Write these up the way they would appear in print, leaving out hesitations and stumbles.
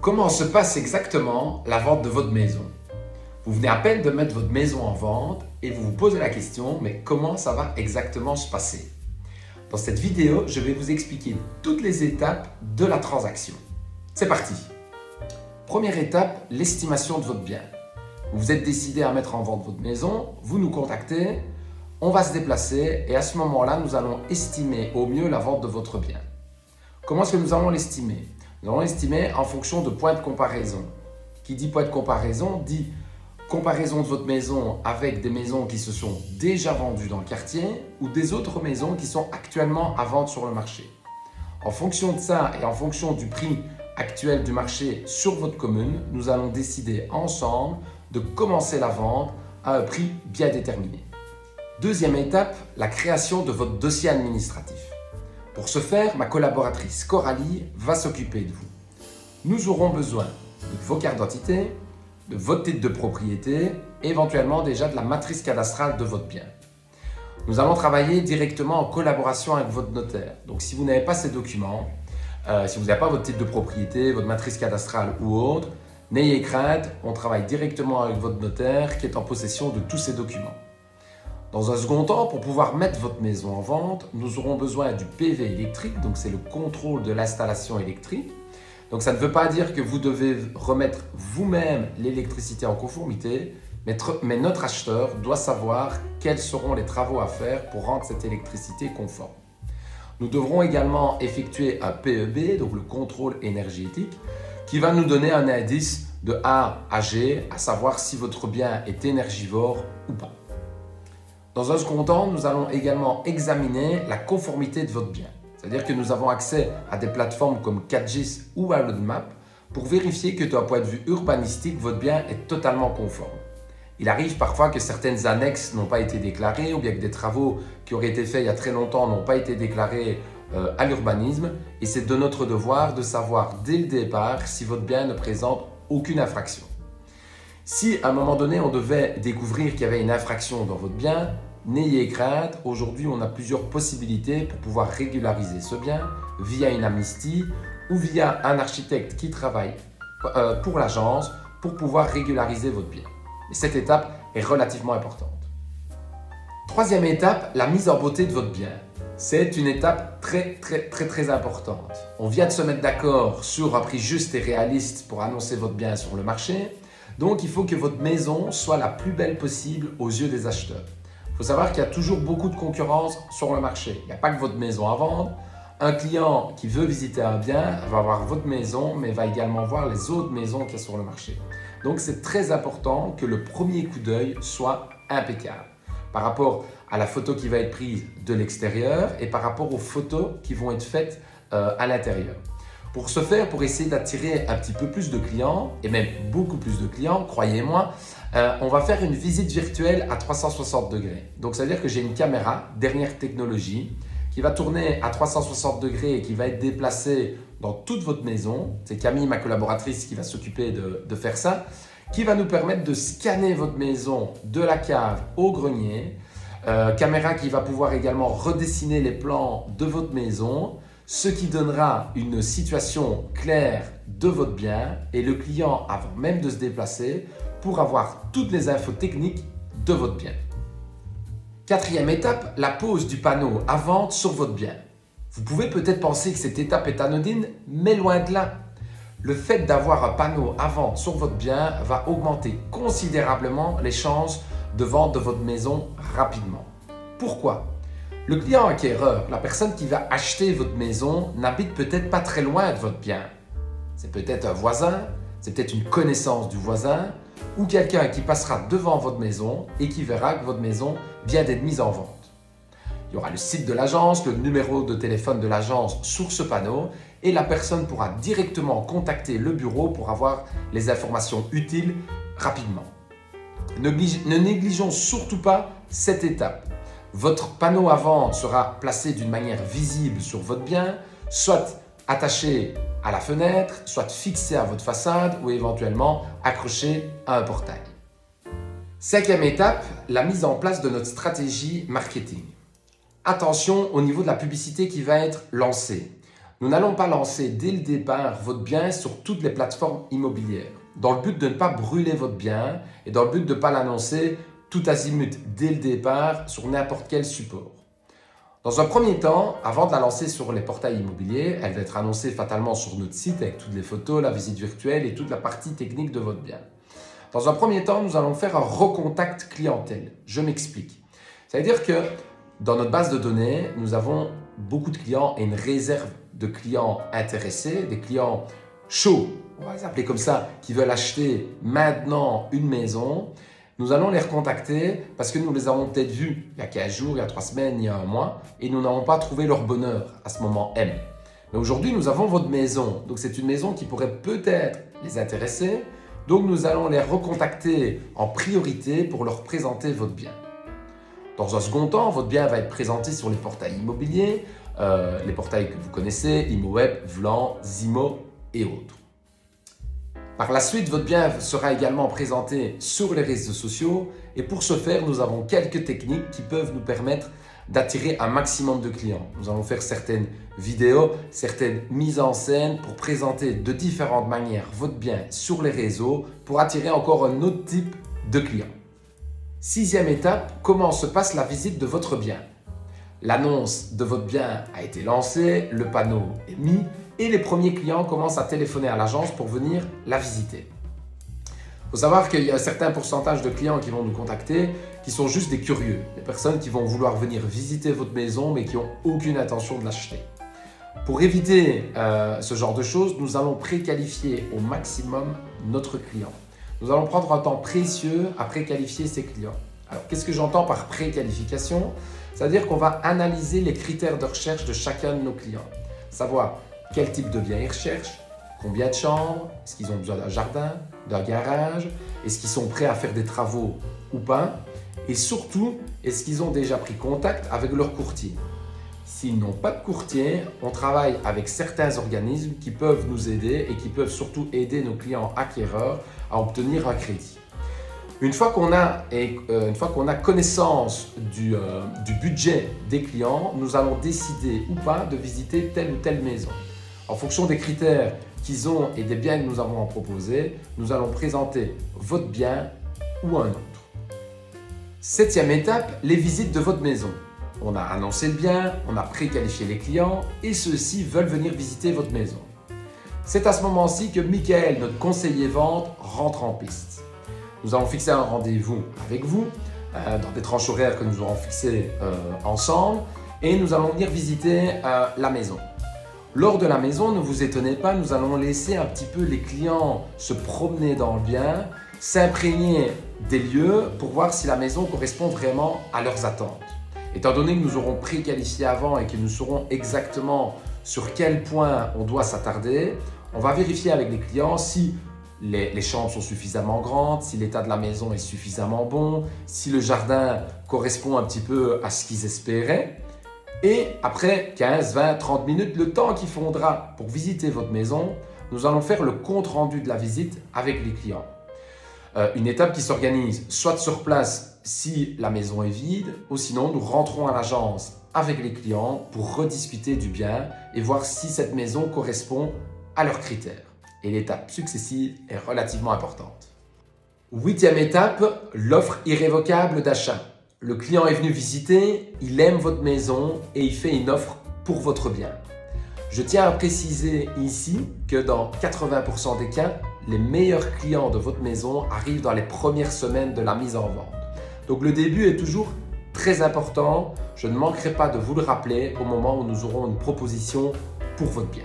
Comment se passe exactement la vente de votre maison? Vous venez à peine de mettre votre maison en vente et vous vous posez la question, mais comment ça va exactement se passer? Dans cette vidéo, je vais vous expliquer toutes les étapes de la transaction. C'est parti! Première étape, l'estimation de votre bien. Vous vous êtes décidé à mettre en vente votre maison, vous nous contactez, on va se déplacer et à ce moment-là, nous allons estimer au mieux la vente de votre bien. Comment est-ce que nous allons l'estimer? Nous allons l'estimer en fonction de points de comparaison. Qui dit point de comparaison dit comparaison de votre maison avec des maisons qui se sont déjà vendues dans le quartier ou des autres maisons qui sont actuellement à vendre sur le marché. En fonction de ça et en fonction du prix actuel du marché sur votre commune, nous allons décider ensemble de commencer la vente à un prix bien déterminé. Deuxième étape, la création de votre dossier administratif. Pour ce faire, ma collaboratrice Coralie va s'occuper de vous. Nous aurons besoin de vos cartes d'identité, de votre titre de propriété, éventuellement déjà de la matrice cadastrale de votre bien. Nous allons travailler directement en collaboration avec votre notaire. Donc si vous n'avez pas ces documents, si vous n'avez pas votre titre de propriété, votre matrice cadastrale ou autre, n'ayez crainte, on travaille directement avec votre notaire qui est en possession de tous ces documents. Dans un second temps, pour pouvoir mettre votre maison en vente, nous aurons besoin du PV électrique, donc c'est le contrôle de l'installation électrique. Donc ça ne veut pas dire que vous devez remettre vous-même l'électricité en conformité, mais notre acheteur doit savoir quels seront les travaux à faire pour rendre cette électricité conforme. Nous devrons également effectuer un PEB, donc le contrôle énergétique, qui va nous donner un indice de A à G, à savoir si votre bien est énergivore ou pas. Dans un second temps, nous allons également examiner la conformité de votre bien. C'est-à-dire que nous avons accès à des plateformes comme 4GIS ou AutoMap pour vérifier que d'un point de vue urbanistique, votre bien est totalement conforme. Il arrive parfois que certaines annexes n'ont pas été déclarées ou bien que des travaux qui auraient été faits il y a très longtemps n'ont pas été déclarés à l'urbanisme et c'est de notre devoir de savoir dès le départ si votre bien ne présente aucune infraction. Si à un moment donné on devait découvrir qu'il y avait une infraction dans votre bien, n'ayez crainte, aujourd'hui on a plusieurs possibilités pour pouvoir régulariser ce bien via une amnistie ou via un architecte qui travaille pour l'agence pour pouvoir régulariser votre bien. Et cette étape est relativement importante. Troisième étape, la mise en beauté de votre bien. C'est une étape très importante. On vient de se mettre d'accord sur un prix juste et réaliste pour annoncer votre bien sur le marché. Donc il faut que votre maison soit la plus belle possible aux yeux des acheteurs. Il faut savoir qu'il y a toujours beaucoup de concurrence sur le marché. Il n'y a pas que votre maison à vendre. Un client qui veut visiter un bien va voir votre maison, mais va également voir les autres maisons qu'il y a sur le marché. Donc c'est très important que le premier coup d'œil soit impeccable par rapport à la photo qui va être prise de l'extérieur et par rapport aux photos qui vont être faites à l'intérieur. Pour ce faire, pour essayer d'attirer un petit peu plus de clients, et même beaucoup plus de clients, croyez-moi, on va faire une visite virtuelle à 360 degrés. Donc ça veut dire que j'ai une caméra, dernière technologie, qui va tourner à 360 degrés et qui va être déplacée dans toute votre maison. C'est Camille, ma collaboratrice, qui va s'occuper de faire ça, qui va nous permettre de scanner votre maison de la cave au grenier. Caméra qui va pouvoir également redessiner les plans de votre maison, ce qui donnera une situation claire de votre bien et le client, avant même de se déplacer, pour avoir toutes les infos techniques de votre bien. Quatrième étape, la pose du panneau à vente sur votre bien. Vous pouvez peut-être penser que cette étape est anodine, mais loin de là. Le fait d'avoir un panneau à vente sur votre bien va augmenter considérablement les chances de vente de votre maison rapidement. Pourquoi ? Le client acquéreur, la personne qui va acheter votre maison, n'habite peut-être pas très loin de votre bien. C'est peut-être un voisin, c'est peut-être une connaissance du voisin ou quelqu'un qui passera devant votre maison et qui verra que votre maison vient d'être mise en vente. Il y aura le site de l'agence, le numéro de téléphone de l'agence sur ce panneau et la personne pourra directement contacter le bureau pour avoir les informations utiles rapidement. Ne négligeons surtout pas cette étape. Votre panneau à vente sera placé d'une manière visible sur votre bien, soit attaché à la fenêtre, soit fixé à votre façade ou éventuellement accroché à un portail. Cinquième étape, la mise en place de notre stratégie marketing. Attention au niveau de la publicité qui va être lancée. Nous n'allons pas lancer dès le départ votre bien sur toutes les plateformes immobilières, dans le but de ne pas brûler votre bien et dans le but de ne pas l'annoncer tout azimut dès le départ sur n'importe quel support. Dans un premier temps, avant de la lancer sur les portails immobiliers, elle va être annoncée fatalement sur notre site avec toutes les photos, la visite virtuelle et toute la partie technique de votre bien. Dans un premier temps, nous allons faire un recontact clientèle. Je m'explique. Ça veut dire que dans notre base de données, nous avons beaucoup de clients et une réserve de clients intéressés, des clients chauds, on va les appeler comme ça, qui veulent acheter maintenant une maison. Nous allons les recontacter parce que nous les avons peut-être vus il y a 15 jours, il y a 3 semaines, il y a un mois et nous n'avons pas trouvé leur bonheur à ce moment M. Mais aujourd'hui, nous avons votre maison. Donc c'est une maison qui pourrait peut-être les intéresser. Donc nous allons les recontacter en priorité pour leur présenter votre bien. Dans un second temps, votre bien va être présenté sur les portails immobiliers, les portails que vous connaissez, ImmoWeb, Vlan, Zimo et autres. Par la suite, votre bien sera également présenté sur les réseaux sociaux et pour ce faire, nous avons quelques techniques qui peuvent nous permettre d'attirer un maximum de clients. Nous allons faire certaines vidéos, certaines mises en scène pour présenter de différentes manières votre bien sur les réseaux pour attirer encore un autre type de clients. Sixième étape, comment se passe la visite de votre bien? L'annonce de votre bien a été lancée, le panneau est mis et les premiers clients commencent à téléphoner à l'agence pour venir la visiter. Il faut savoir qu'il y a un certain pourcentage de clients qui vont nous contacter qui sont juste des curieux, des personnes qui vont vouloir venir visiter votre maison mais qui n'ont aucune intention de l'acheter. Pour éviter ce genre de choses, nous allons préqualifier au maximum notre client. Nous allons prendre un temps précieux à préqualifier ces clients. Alors, qu'est-ce que j'entends par préqualification? C'est-à-dire qu'on va analyser les critères de recherche de chacun de nos clients. Savoir quel type de bien ils recherchent, combien de chambres, est-ce qu'ils ont besoin d'un jardin, d'un garage, est-ce qu'ils sont prêts à faire des travaux ou pas, et surtout, est-ce qu'ils ont déjà pris contact avec leur courtier. S'ils n'ont pas de courtier, on travaille avec certains organismes qui peuvent nous aider et qui peuvent surtout aider nos clients acquéreurs à obtenir un crédit. Une fois qu'on a connaissance du budget des clients, nous allons décider ou pas de visiter telle ou telle maison. En fonction des critères qu'ils ont et des biens que nous avons à proposer, nous allons présenter votre bien ou un autre. Septième étape, les visites de votre maison. On a annoncé le bien, on a préqualifié les clients et ceux-ci veulent venir visiter votre maison. C'est à ce moment-ci que Michael, notre conseiller vente, rentre en piste. Nous allons fixer un rendez-vous avec vous dans des tranches horaires que nous aurons fixées ensemble et nous allons venir visiter la maison. Lors de la maison, ne vous étonnez pas, nous allons laisser un petit peu les clients se promener dans le bien, s'imprégner des lieux pour voir si la maison correspond vraiment à leurs attentes. Étant donné que nous aurons préqualifié avant et que nous saurons exactement sur quel point on doit s'attarder, on va vérifier avec les clients si les chambres sont suffisamment grandes, si l'état de la maison est suffisamment bon, si le jardin correspond un petit peu à ce qu'ils espéraient. Et après 15, 20, 30 minutes, le temps qu'il faudra pour visiter votre maison, nous allons faire le compte-rendu de la visite avec les clients. Une étape qui s'organise soit sur place si la maison est vide, ou sinon nous rentrons à l'agence avec les clients pour rediscuter du bien et voir si cette maison correspond à leurs critères. Et l'étape successive est relativement importante. Huitième étape, l'offre irrévocable d'achat. Le client est venu visiter, il aime votre maison et il fait une offre pour votre bien. Je tiens à préciser ici que dans 80% des cas, les meilleurs clients de votre maison arrivent dans les premières semaines de la mise en vente. Donc le début est toujours très important. Je ne manquerai pas de vous le rappeler au moment où nous aurons une proposition pour votre bien.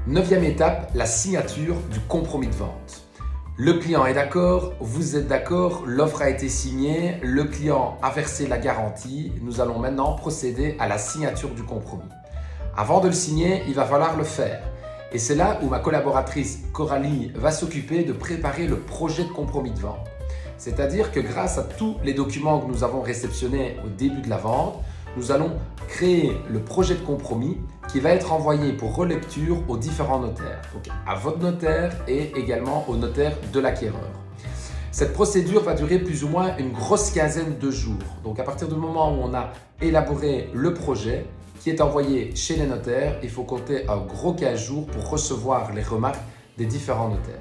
Neuvième étape, la signature du compromis de vente. Le client est d'accord, vous êtes d'accord, l'offre a été signée, le client a versé la garantie. Nous allons maintenant procéder à la signature du compromis. Avant de le signer, il va falloir le faire. Et c'est là où ma collaboratrice Coralie va s'occuper de préparer le projet de compromis de vente. C'est-à-dire que grâce à tous les documents que nous avons réceptionnés au début de la vente, nous allons créer le projet de compromis qui va être envoyé pour relecture aux différents notaires, donc à votre notaire et également au notaire de l'acquéreur. Cette procédure va durer plus ou moins une grosse quinzaine de jours. Donc à partir du moment où on a élaboré le projet, qui est envoyé chez les notaires, il faut compter un gros 15 jours pour recevoir les remarques des différents notaires.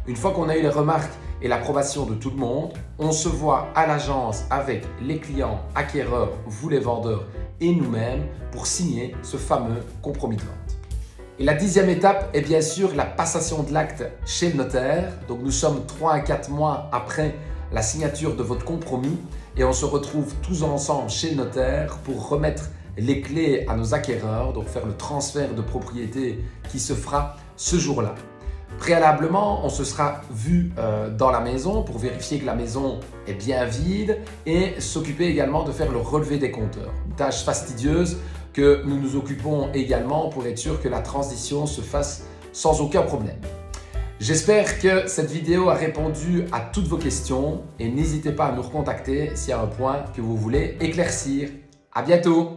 Une fois qu'on a eu les remarques et l'approbation de tout le monde, on se voit à l'agence avec les clients, acquéreurs, vous les vendeurs et nous-mêmes pour signer ce fameux compromis de vente. Et la 10e étape est bien sûr la passation de l'acte chez le notaire. Donc nous sommes 3 à 4 mois après la signature de votre compromis et on se retrouve tous ensemble chez le notaire pour remettre les clés à nos acquéreurs, donc faire le transfert de propriété qui se fera ce jour-là. Préalablement, on se sera vu dans la maison pour vérifier que la maison est bien vide et s'occuper également de faire le relevé des compteurs. Une tâche fastidieuse que nous nous occupons également pour être sûr que la transition se fasse sans aucun problème. J'espère que cette vidéo a répondu à toutes vos questions et n'hésitez pas à nous recontacter s'il y a un point que vous voulez éclaircir. À bientôt!